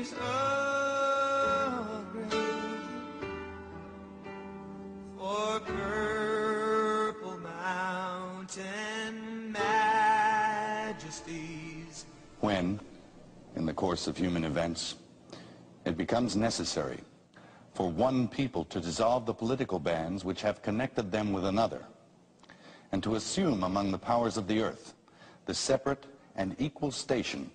trees of grace, for purple mountain majesties. When, in the course of human events, it becomes necessary for one people to dissolve the political bands which have connected them with another, and to assume among the powers of the earth the separate and equal station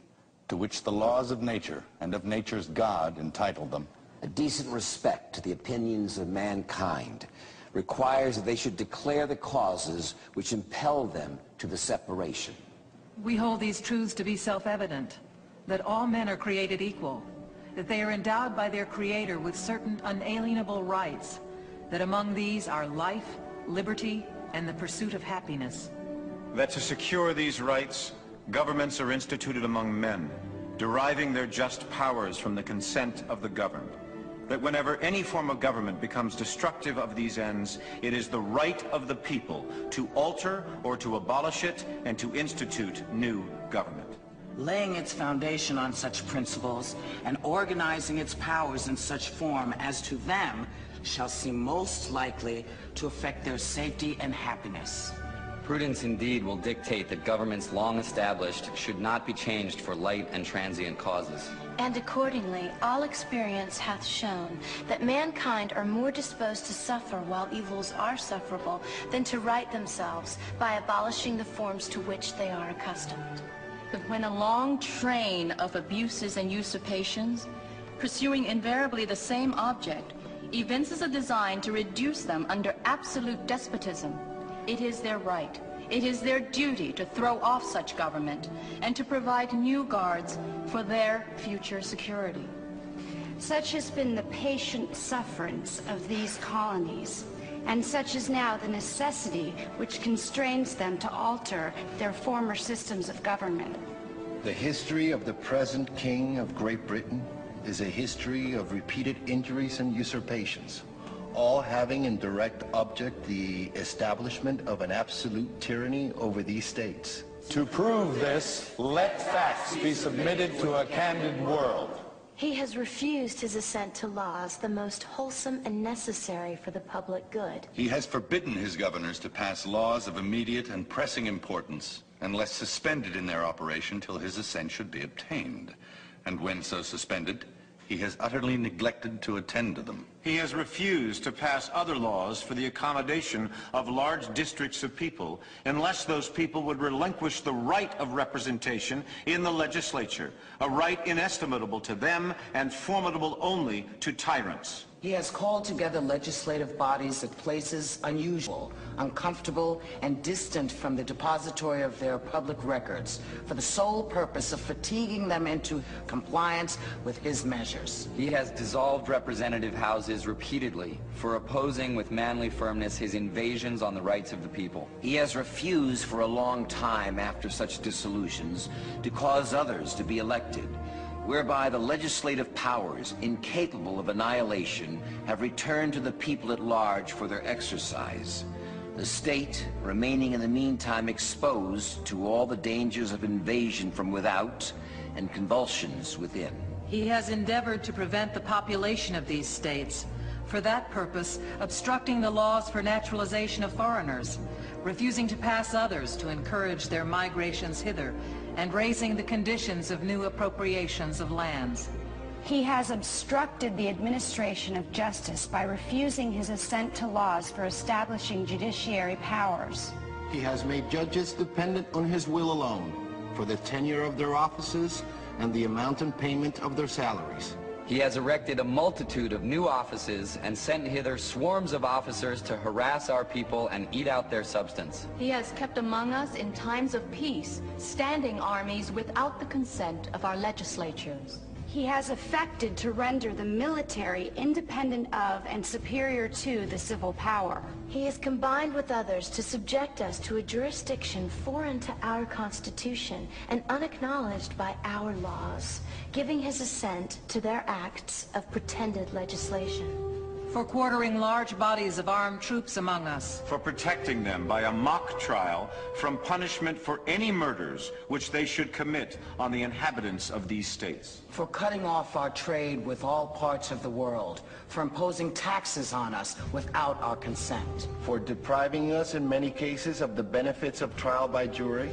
to which the laws of nature and of nature's God entitle them. A decent respect to the opinions of mankind requires that they should declare the causes which impel them to the separation. We hold these truths to be self-evident, that all men are created equal, that they are endowed by their Creator with certain unalienable rights, that among these are life, liberty, and the pursuit of happiness. That to secure these rights, governments are instituted among men, deriving their just powers from the consent of the governed. That whenever any form of government becomes destructive of these ends, it is the right of the people to alter or to abolish it and to institute new government. Laying its foundation on such principles and organizing its powers in such form as to them shall seem most likely to affect their safety and happiness. Prudence indeed will dictate that governments long established should not be changed for light and transient causes. And accordingly, all experience hath shown that mankind are more disposed to suffer while evils are sufferable than to right themselves by abolishing the forms to which they are accustomed. But when a long train of abuses and usurpations, pursuing invariably the same object, evinces a design to reduce them under absolute despotism, it is their right, it is their duty to throw off such government and to provide new guards for their future security. Such has been the patient sufferance of these colonies, and such is now the necessity which constrains them to alter their former systems of government. The history of the present King of Great Britain is a history of repeated injuries and usurpations, all having in direct object the establishment of an absolute tyranny over these states. To prove this, let facts be submitted to a candid world. He has refused his assent to laws the most wholesome and necessary for the public good. He has forbidden his governors to pass laws of immediate and pressing importance unless suspended in their operation till his assent should be obtained. And when so suspended, he has utterly neglected to attend to them. He has refused to pass other laws for the accommodation of large districts of people unless those people would relinquish the right of representation in the legislature, a right inestimable to them and formidable only to tyrants. He has called together legislative bodies at places unusual, uncomfortable, and distant from the depository of their public records for the sole purpose of fatiguing them into compliance with his measures. He has dissolved representative houses repeatedly for opposing with manly firmness his invasions on the rights of the people. He has refused for a long time after such dissolutions to cause others to be elected, whereby the legislative powers, incapable of annihilation, have returned to the people at large for their exercise, the state remaining in the meantime exposed to all the dangers of invasion from without and convulsions within. He has endeavored to prevent the population of these states, for that purpose obstructing the laws for naturalization of foreigners, refusing to pass others to encourage their migrations hither, and raising the conditions of new appropriations of lands. He has obstructed the administration of justice by refusing his assent to laws for establishing judiciary powers. He has made judges dependent on his will alone for the tenure of their offices and the amount and payment of their salaries. He has erected a multitude of new offices and sent hither swarms of officers to harass our people and eat out their substance. He has kept among us in times of peace standing armies without the consent of our legislatures. He has affected to render the military independent of and superior to the civil power. He has combined with others to subject us to a jurisdiction foreign to our Constitution and unacknowledged by our laws, giving his assent to their acts of pretended legislation. For quartering large bodies of armed troops among us. For protecting them by a mock trial from punishment for any murders which they should commit on the inhabitants of these states. For cutting off our trade with all parts of the world. For imposing taxes on us without our consent. For depriving us in many cases of the benefits of trial by jury.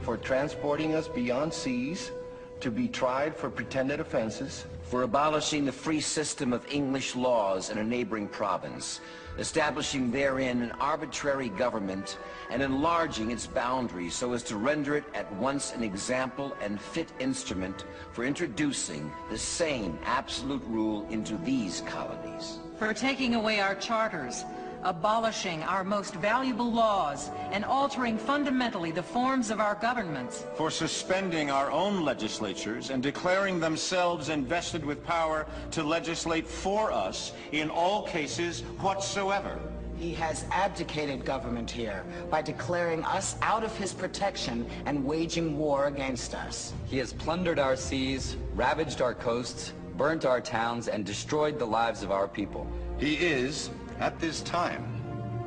For transporting us beyond seas to be tried for pretended offenses. For abolishing the free system of English laws in a neighboring province, establishing therein an arbitrary government, and enlarging its boundaries so as to render it at once an example and fit instrument for introducing the same absolute rule into these colonies. For taking away our charters, abolishing our most valuable laws, and altering fundamentally the forms of our governments. For suspending our own legislatures and declaring themselves invested with power to legislate for us in all cases whatsoever. He has abdicated government here by declaring us out of his protection and waging war against us. He has plundered our seas, ravaged our coasts, burnt our towns, and destroyed the lives of our people. He is, at this time,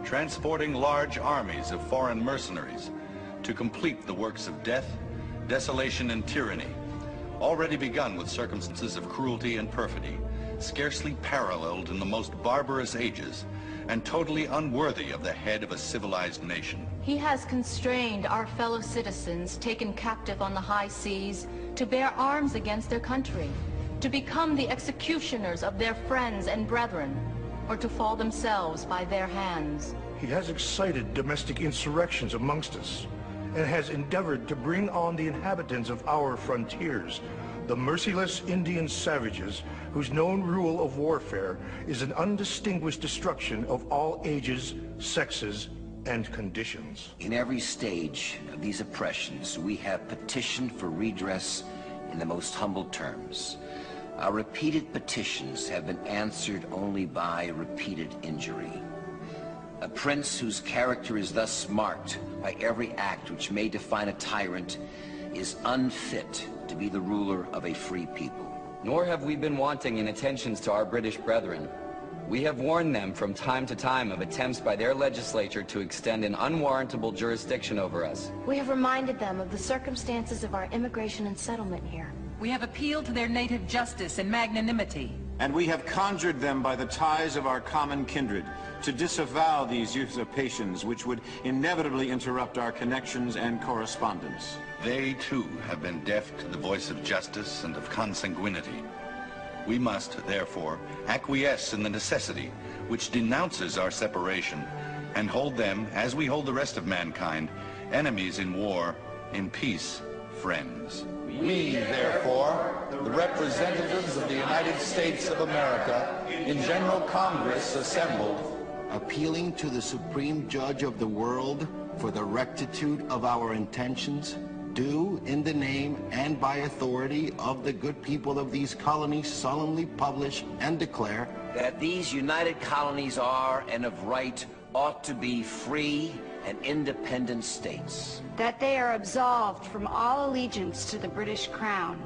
transporting large armies of foreign mercenaries to complete the works of death, desolation, and tyranny, already begun with circumstances of cruelty and perfidy, scarcely paralleled in the most barbarous ages, and totally unworthy of the head of a civilized nation. He has constrained our fellow citizens taken captive on the high seas to bear arms against their country, to become the executioners of their friends and brethren, or to fall themselves by their hands. He has excited domestic insurrections amongst us, and has endeavored to bring on the inhabitants of our frontiers, the merciless Indian savages whose known rule of warfare is an undistinguished destruction of all ages, sexes, and conditions. In every stage of these oppressions, we have petitioned for redress in the most humble terms. Our repeated petitions have been answered only by repeated injury. A prince whose character is thus marked by every act which may define a tyrant is unfit to be the ruler of a free people. Nor have we been wanting in attentions to our British brethren. We have warned them from time to time of attempts by their legislature to extend an unwarrantable jurisdiction over us. We have reminded them of the circumstances of our immigration and settlement here. We have appealed to their native justice and magnanimity. And we have conjured them by the ties of our common kindred to disavow these usurpations which would inevitably interrupt our connections and correspondence. They, too, have been deaf to the voice of justice and of consanguinity. We must, therefore, acquiesce in the necessity which denounces our separation and hold them, as we hold the rest of mankind, enemies in war, in peace, friends. We, therefore, the representatives of the United States of America, in General Congress assembled, appealing to the Supreme Judge of the world for the rectitude of our intentions, do, in the name and by authority of the good people of these colonies, solemnly publish and declare that these united colonies are, and of right, ought to be free and independent states. That they are absolved from all allegiance to the British Crown.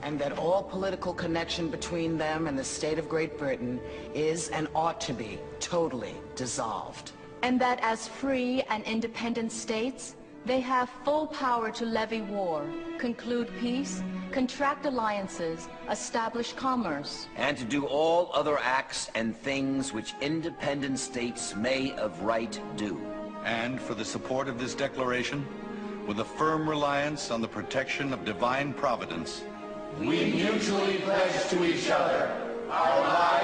And that all political connection between them and the state of Great Britain is and ought to be totally dissolved. And that as free and independent states, they have full power to levy war, conclude peace, contract alliances, establish commerce. And to do all other acts and things which independent states may of right do. And for the support of this declaration, with a firm reliance on the protection of divine providence, we mutually pledge to each other our lives